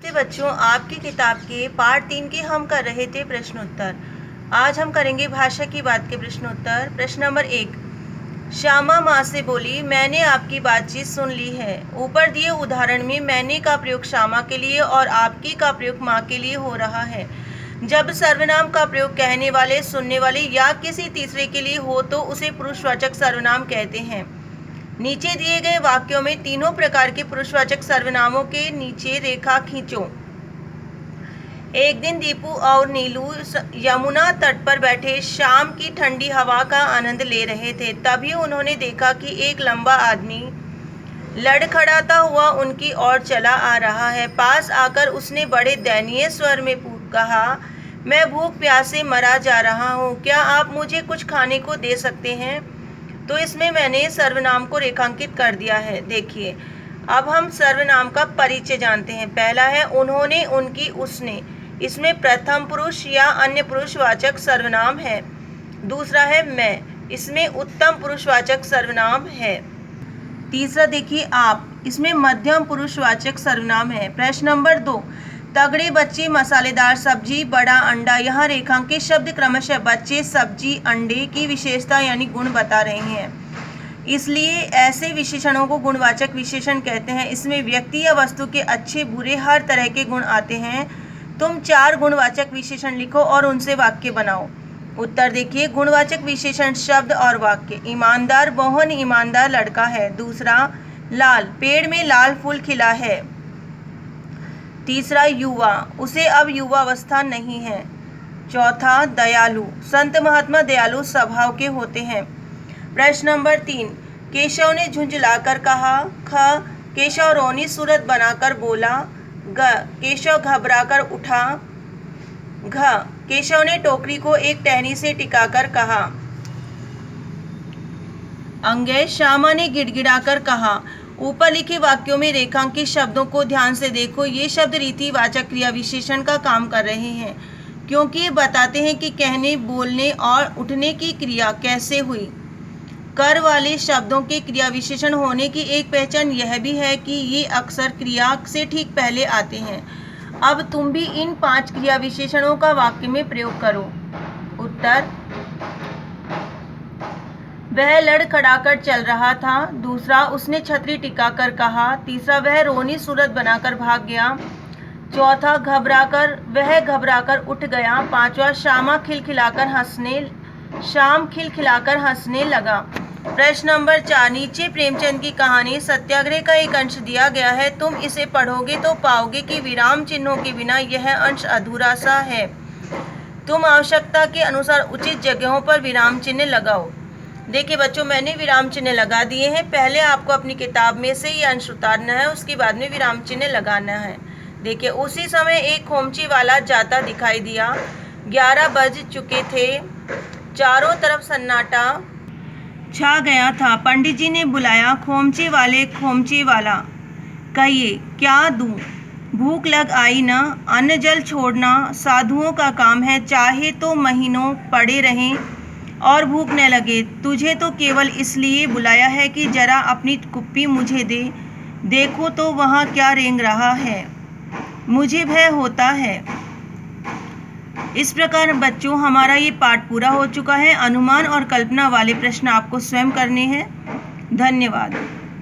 नमस्ते बच्चों, आपकी किताब के पार्ट 3 के हम कर रहे थे प्रश्नोत्तर। आज हम करेंगे भाषा की बात के प्रश्नोत्तर। प्रश्न नंबर 1। श्यामा माँ से बोली, मैंने आपकी बातचीत सुन ली है। ऊपर दिए उदाहरण में मैंने का प्रयोग श्यामा के लिए और आपकी का प्रयोग माँ के लिए हो रहा है। जब सर्वनाम का प्रयोग कहने वाले, सुनने वाले या किसी तीसरे के लिए हो तो उसे पुरुषवाचक सर्वनाम कहते हैं। नीचे दिए गए वाक्यों में तीनों प्रकार के पुरुषवाचक सर्वनामों के नीचे रेखा खींचो। एक दिन दीपू और नीलू यमुना तट पर बैठे शाम की ठंडी हवा का आनंद ले रहे थे। तभी उन्होंने देखा कि एक लंबा आदमी लड़खड़ाता हुआ उनकी ओर चला आ रहा है। पास आकर उसने बड़े दयनीय स्वर में कहा, मैं भूख प्यास से मरा जा रहा हूँ, क्या आप मुझे कुछ खाने को दे सकते हैं? तो इसमें मैंने सर्वनाम को रेखांकित कर दिया है। देखिए, अब हम सर्वनाम का परिचय जानते हैं। पहला है उन्होंने, उनकी, उसने। इसमें प्रथम पुरुष या अन्य पुरुषवाचक सर्वनाम है। दूसरा है मैं, इसमें उत्तम पुरुषवाचक सर्वनाम है। तीसरा देखिए आप, इसमें मध्यम पुरुषवाचक सर्वनाम है। प्रश्न नंबर 2। तगड़े बच्चे, मसालेदार सब्जी, बड़ा अंडा। यहाँ रेखांकित शब्द क्रमशः बच्चे, सब्जी, अंडे की विशेषता यानी गुण बता रहे हैं, इसलिए ऐसे विशेषणों को गुणवाचक विशेषण कहते हैं। इसमें व्यक्ति या वस्तु के अच्छे बुरे हर तरह के गुण आते हैं। तुम 4 गुणवाचक विशेषण लिखो और उनसे वाक्य बनाओ। उत्तर देखिए, गुणवाचक विशेषण शब्द और वाक्य। ईमानदार, मोहन ईमानदार लड़का है। दूसरा, लाल, पेड़ में लाल फूल खिला है। तीसरा, युवा, उसे अब युवावस्था नहीं है। चौथा, दयालु, संत महात्मा दयालु स्वभाव के होते हैं। प्रश्न नंबर 3। केशव ने झुंझलाकर कहा। ख, केशव रोनी सूरत बनाकर बोला। ग, केशव घबराकर उठा। घ, केशव ने टोकरी को एक टहनी से टिकाकर कहा। अंग्य, श्यामा ने गिड़गिड़ाकर कहा। ऊपर लिखे वाक्यों में रेखांकित शब्दों को ध्यान से देखो। ये शब्द रीतिवाचक क्रिया विशेषण का काम कर रहे हैं, क्योंकि ये बताते हैं कि कहने, बोलने और उठने की क्रिया कैसे हुई। कर वाले शब्दों के क्रिया विशेषण होने की एक पहचान यह भी है कि ये अक्सर क्रिया से ठीक पहले आते हैं। अब तुम भी इन 5 क्रिया विशेषणों का वाक्य में प्रयोग करो। उत्तर, वह लड़खड़ाकर चल रहा था। दूसरा, उसने छतरी टिकाकर कहा। तीसरा, वह रोनी सूरत बनाकर भाग गया। चौथा, वह घबराकर उठ गया। पांचवा, शाम खिलखिलाकर हंसने लगा। प्रश्न नंबर 4। नीचे प्रेमचंद की कहानी सत्याग्रह का एक अंश दिया गया है। तुम इसे पढ़ोगे तो पाओगे कि विराम चिन्हों के बिना यह अंश अधूरा सा है। तुम आवश्यकता के अनुसार उचित जगहों पर विराम चिन्ह लगाओ। देखिए बच्चों, मैंने विराम चिन्ह लगा दिए हैं। पहले आपको अपनी किताब में से ये अंश उतारना है, उसके बाद में विराम चिन्ह लगाना है। देखिए, उसी समय एक खोमची वाला जाता दिखाई दिया। 11 बज चुके थे। चारों तरफ सन्नाटा छा गया था। पंडित जी ने बुलाया, खोमचे वाला, कहिए क्या दूं? भूख लग आई न? अन्न जल छोड़ना साधुओं का काम है, चाहे तो महीनों पड़े रहें और भूख न लगे। तुझे तो केवल इसलिए बुलाया है कि जरा अपनी कुप्पी मुझे दे। देखो तो वहाँ क्या रेंग रहा है, मुझे भय होता है। इस प्रकार बच्चों, हमारा ये पाठ पूरा हो चुका है। अनुमान और कल्पना वाले प्रश्न आपको स्वयं करने हैं। धन्यवाद।